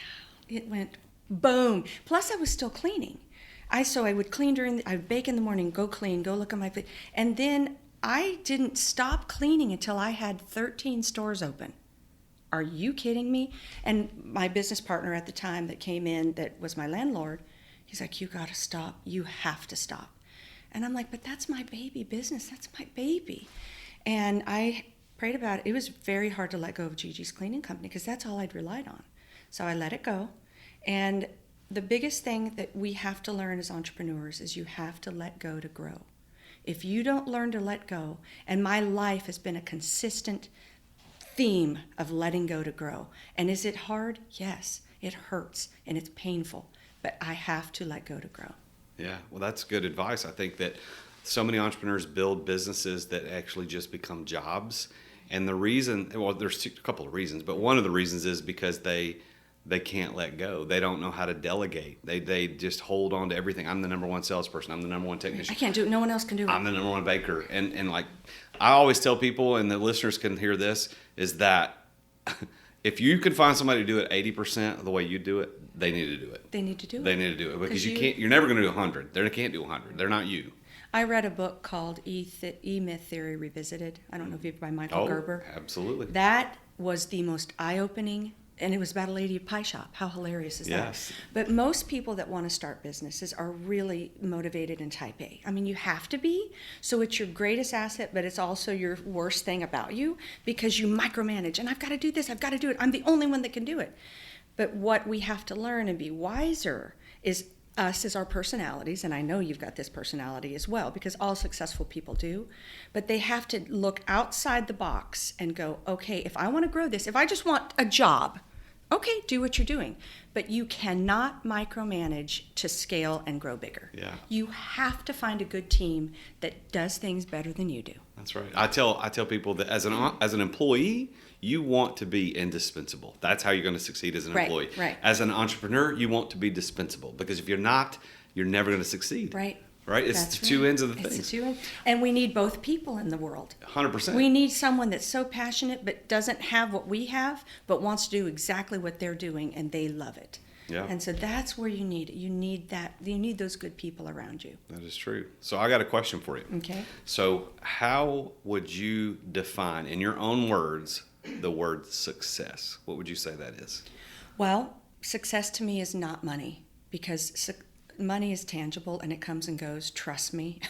C: Yeah, it went boom. Plus, I was still cleaning. So I would clean I would bake in the morning, go clean, go look at my food. And then I didn't stop cleaning until I had 13 stores open. Are you kidding me? And my business partner at the time that came in, that was my landlord, he's like, you got to stop. You have to stop. And I'm like, but that's my baby business. That's my baby. And I prayed about it. It was very hard to let go of Gigi's Cleaning Company because that's all I'd relied on. So I let it go. And the biggest thing that we have to learn as entrepreneurs is you have to let go to grow. If you don't learn to let go, and my life has been a consistent theme of letting go to grow. And is it hard? Yes. It hurts and it's painful, but I have to let go to grow.
B: Yeah, well, that's good advice. I think that so many entrepreneurs build businesses that actually just become jobs. And the reason, well, there's a couple of reasons, but one of the reasons is because they can't let go. They don't know how to delegate. They just hold on to everything. I'm the number one salesperson. I'm the number one technician.
C: I can't do it. No one else can do it.
B: I'm the number one baker. And like I always tell people, and the listeners can hear this, is that if you can find somebody to do it 80% of the way you do it, they need to do it.
C: They need to do it.
B: They need to do it because you're never going to do 100. They can't do 100. They're not you.
C: I read a book called E-Myth Theory Revisited. I don't know if you've by Michael Gerber.
B: Absolutely.
C: That was the most eye-opening, and it was about a lady at pie shop. How hilarious is
B: Yes.
C: that? But most people that want to start businesses are really motivated in type A. I mean, you have to be. So it's your greatest asset, but it's also your worst thing about you because you micromanage. And I've got to do this. I've got to do it. I'm the only one that can do it. But what we have to learn and be wiser is us as our personalities, and I know you've got this personality as well because all successful people do, but they have to look outside the box and go, okay, if I want to grow this, if I just want a job, okay, do what you're doing, but you cannot micromanage to scale and grow bigger.
B: Yeah.
C: You have to find a good team that does things better than you do.
B: That's right. I tell people that as an employee, you want to be indispensable. That's how you're going to succeed as an employee.
C: Right.
B: As an entrepreneur, you want to be dispensable because if you're not, you're never going to succeed.
C: Right.
B: Right? It's
C: That's
B: the two
C: right.
B: ends of the
C: It's
B: thing.
C: the two ends. And we need both people in the world.
B: 100%.
C: We need someone that's so passionate but doesn't have what we have, but wants to do exactly what they're doing and they love it.
B: Yeah.
C: And so that's where you need it. You need that. You need those good people around you.
B: That is true. So I got a question for you.
C: Okay.
B: So how would you define, in your own words, the word success? What would you say that is?
C: Well, success to me is not money because money is tangible and it comes and goes. Trust me.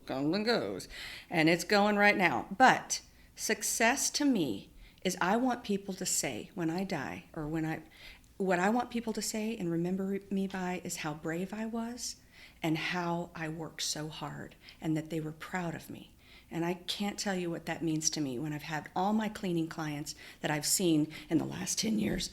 C: Comes and goes. And it's going right now. But success to me is I want people to say when I die, or what I want people to say and remember me by is how brave I was and how I worked so hard and that they were proud of me. And I can't tell you what that means to me when I've had all my cleaning clients that I've seen in the last 10 years.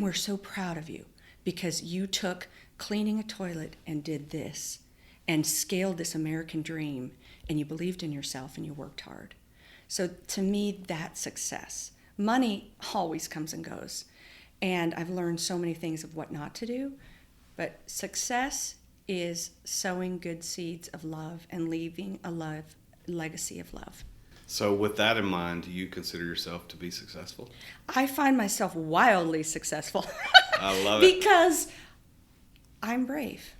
C: We're so proud of you because you took cleaning a toilet and did this and scaled this American dream, and you believed in yourself and you worked hard. So to me, that's success. Money always comes and goes. And I've learned so many things of what not to do, but success is sowing good seeds of love and leaving a legacy of love.
B: So with that in mind, do you consider yourself to be successful?
C: I find myself wildly successful.
B: I love it.
C: Because I'm brave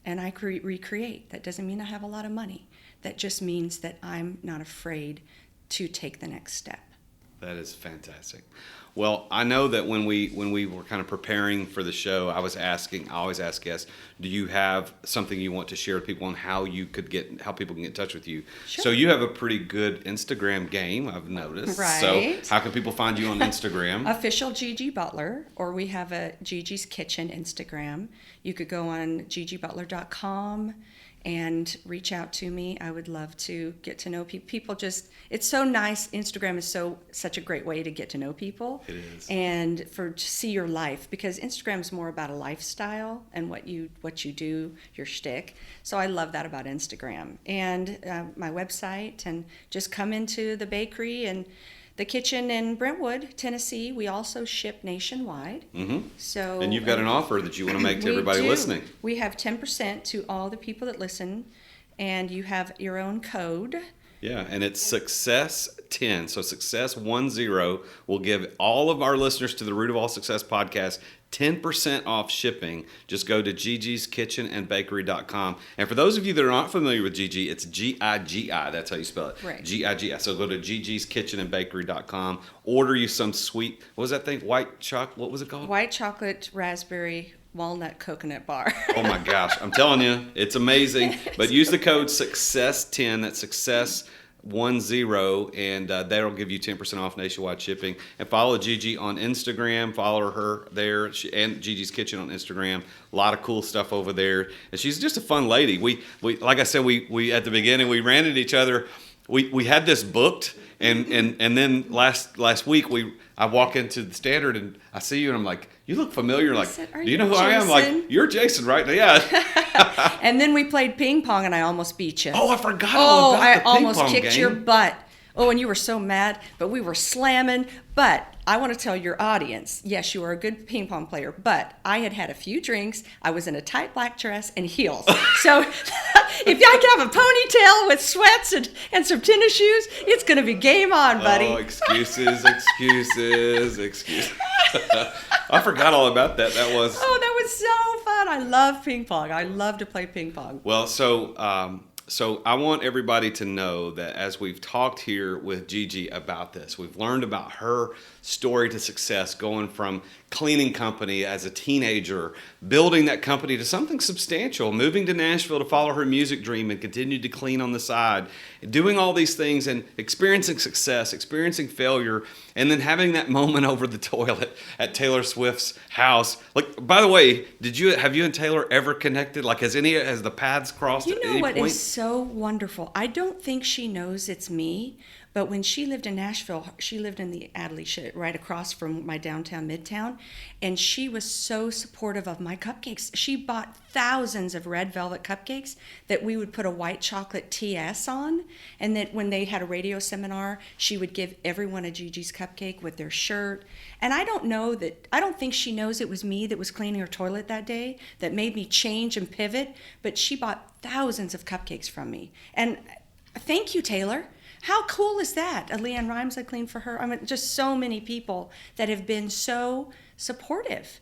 C: and I recreate. That doesn't mean I have a lot of money. That just means that I'm not afraid to take the next step.
B: That is fantastic. Well, I know that when we were kind of preparing for the show, I always ask guests, do you have something you want to share with people on how people can get in touch with you?
C: Sure.
B: So you have a pretty good Instagram game, I've noticed.
C: Right.
B: So how can people find you on Instagram?
C: Official Gigi Butler, or we have a Gigi's Kitchen Instagram. You could go on gigibutler.com and reach out to me. I would love to get to know people. It's so nice. Instagram is such a great way to get to know people.
B: It is. And
C: to see your life, because Instagram is more about a lifestyle and what you do, your shtick. So I love that about Instagram. And my website, and just come into the bakery and the kitchen in Brentwood, Tennessee. We also ship nationwide.
B: Mm-hmm.
C: So,
B: and you've got an offer that you want to make to
C: we
B: everybody
C: do.
B: listening.
C: We have 10% to all the people that listen, and you have your own code.
B: Yeah, and it's Success 10. So Success 10 will give all of our listeners to the Root of All Success podcast 10% off shipping. Just go to gigiskitchenandbakery.com. And for those of you that are not familiar with Gigi, it's G-I-G-I. That's how you spell it.
C: Right.
B: G-I-G-I. So go to gigiskitchenandbakery.com. Order you some sweet, what was that thing? White chocolate, what was it called?
C: White chocolate, raspberry, walnut, coconut bar.
B: Oh my gosh, I'm telling you, it's amazing. But use the code SUCCESS10, that's Success 10, and that'll give you 10% off nationwide shipping. And follow Gigi on Instagram. Follow her there, and Gigi's Kitchen on Instagram. A lot of cool stuff over there, and she's just a fun lady. We like I said, we at the beginning we ran into each other. We had this booked, and then last week I walk into the Standard and I see you and I'm like, you look familiar. Like,
C: said,
B: do you know who I am? Like, you're Jason, right? Yeah.
C: And then we played ping pong and I almost beat you.
B: Oh, I forgot all about the ping
C: almost
B: pong
C: kicked
B: game.
C: your butt. Oh, and you were so mad, but we were slamming. But I want to tell your audience, yes, you are a good ping pong player, but I had a few drinks. I was in a tight black dress and heels. So if I can have a ponytail with sweats and some tennis shoes, it's going to be game on, buddy.
B: Oh, excuses. I forgot all about that. That was
C: so fun. I love ping pong. I love to play ping pong.
B: Well, so I want everybody to know that as we've talked here with Gigi about this, we've learned about her story to success, going from cleaning company as a teenager, building that company to something substantial, moving to Nashville to follow her music dream and continue to clean on the side, doing all these things and experiencing success, experiencing failure, and then having that moment over the toilet at Taylor Swift's house. Like, by the way, have you and Taylor ever connected? Like, has the paths crossed at any point?
C: You know what is so wonderful? I don't think she knows it's me, but when she lived in Nashville, she lived in the Adley right across from my downtown Midtown, and she was so supportive of my cupcakes. She bought thousands of red velvet cupcakes that we would put a white chocolate TS on, and that when they had a radio seminar, she would give everyone a Gigi's cupcake with their shirt. And I don't think she knows it was me that was cleaning her toilet that day that made me change and pivot, but she bought thousands of cupcakes from me. And thank you, Taylor. How cool is that? Leanne Rhymes, I cleaned for her. I mean, just so many people that have been so supportive.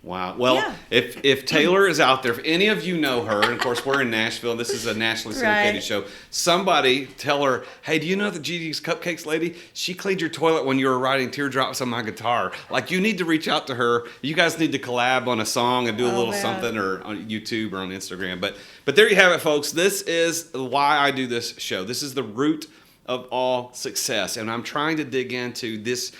B: Wow. Well,
C: Yeah.
B: if Taylor is out there, if any of you know her, and of course we're in Nashville, and this is a nationally syndicated
C: Right.
B: show, somebody tell her, hey, do you know the Gigi's Cupcakes lady? She cleaned your toilet when you were writing teardrops on my guitar. Like, you need to reach out to her. You guys need to collab on a song and do a little
C: man.
B: something, or on YouTube or on Instagram. But there you have it, folks. This is why I do this show. This is the root of all success, and I'm trying to dig into these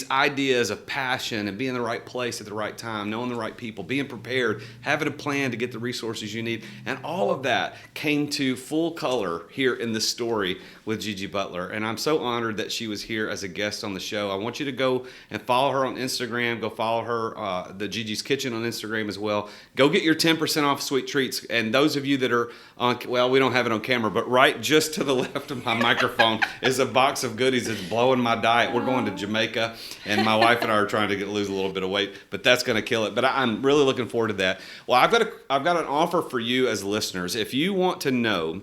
B: ideas of passion and being in the right place at the right time, knowing the right people, being prepared, having a plan to get the resources you need, and all of that came to full color here in this story with Gigi Butler. And I'm so honored that she was here as a guest on the show. I want you to go and follow her on Instagram. Go follow her, the Gigi's Kitchen on Instagram as well. Go get your 10% off sweet treats. And those of you that are on, well, we don't have it on camera, but right just to the left of my microphone is a box of goodies that's blowing my diet. We're going to Jamaica, and my wife and I are trying to lose a little bit of weight, but that's going to kill it. But I'm really looking forward to that. Well, I've got an offer for you as listeners. If you want to know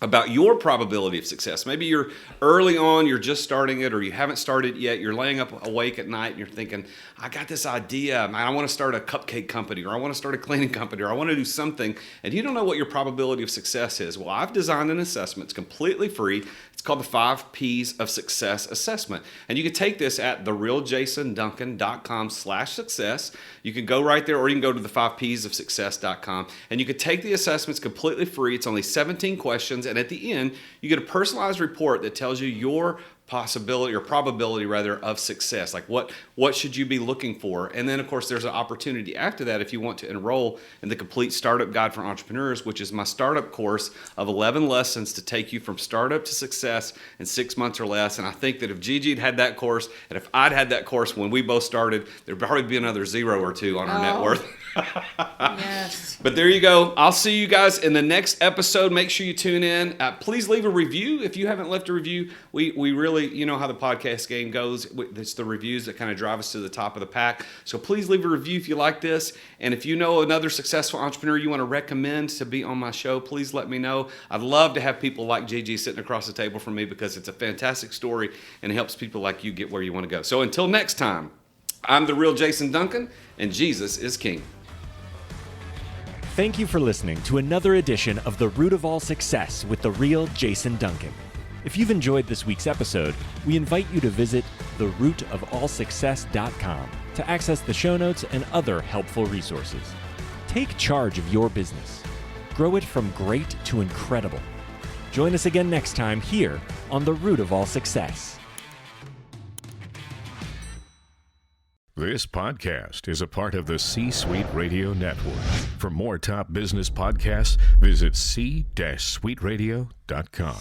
B: about your probability of success. Maybe you're early on, you're just starting it, or you haven't started yet. You're laying up awake at night and you're thinking, I got this idea. Man, I want to start a cupcake company, or I want to start a cleaning company, or I want to do something, and you don't know what your probability of success is. Well, I've designed an assessment. It's completely free. It's called the 5 P's of Success Assessment. And you can take this at therealjasonduncan.com/success. You can go right there, or you can go to the 5psofsuccess.com, and you can take the assessments completely free. It's only 17 questions, and at the end, you get a personalized report that tells you your possibility or probability rather of success. Like what should you be looking for? And then of course there's an opportunity after that if you want to enroll in the Complete Startup Guide for Entrepreneurs, which is my startup course of 11 lessons to take you from startup to success in 6 months or less. And I think that if Gigi had that course, and if I'd had that course when we both started, there'd probably be another 0 or 2 on our net worth.
C: Yes.
B: But there you go. I'll see you guys in the next episode. Make sure you tune in. Please leave a review. If you haven't left a review, we really, you know how the podcast game goes. It's the reviews that kind of drive us to the top of the pack. So please leave a review if you like this. And if you know another successful entrepreneur you want to recommend to be on my show, please let me know. I'd love to have people like Gigi sitting across the table from me, because it's a fantastic story and it helps people like you get where you want to go. So until next time, I'm the real Jason Duncan, and Jesus is King.
A: Thank you for listening to another edition of The Root of All Success with the real Jason Duncan. If you've enjoyed this week's episode, we invite you to visit therootofallsuccess.com to access the show notes and other helpful resources. Take charge of your business. Grow it from great to incredible. Join us again next time here on The Root of All Success.
D: This podcast is a part of the C-Suite Radio Network. For more top business podcasts, visit c-suiteradio.com.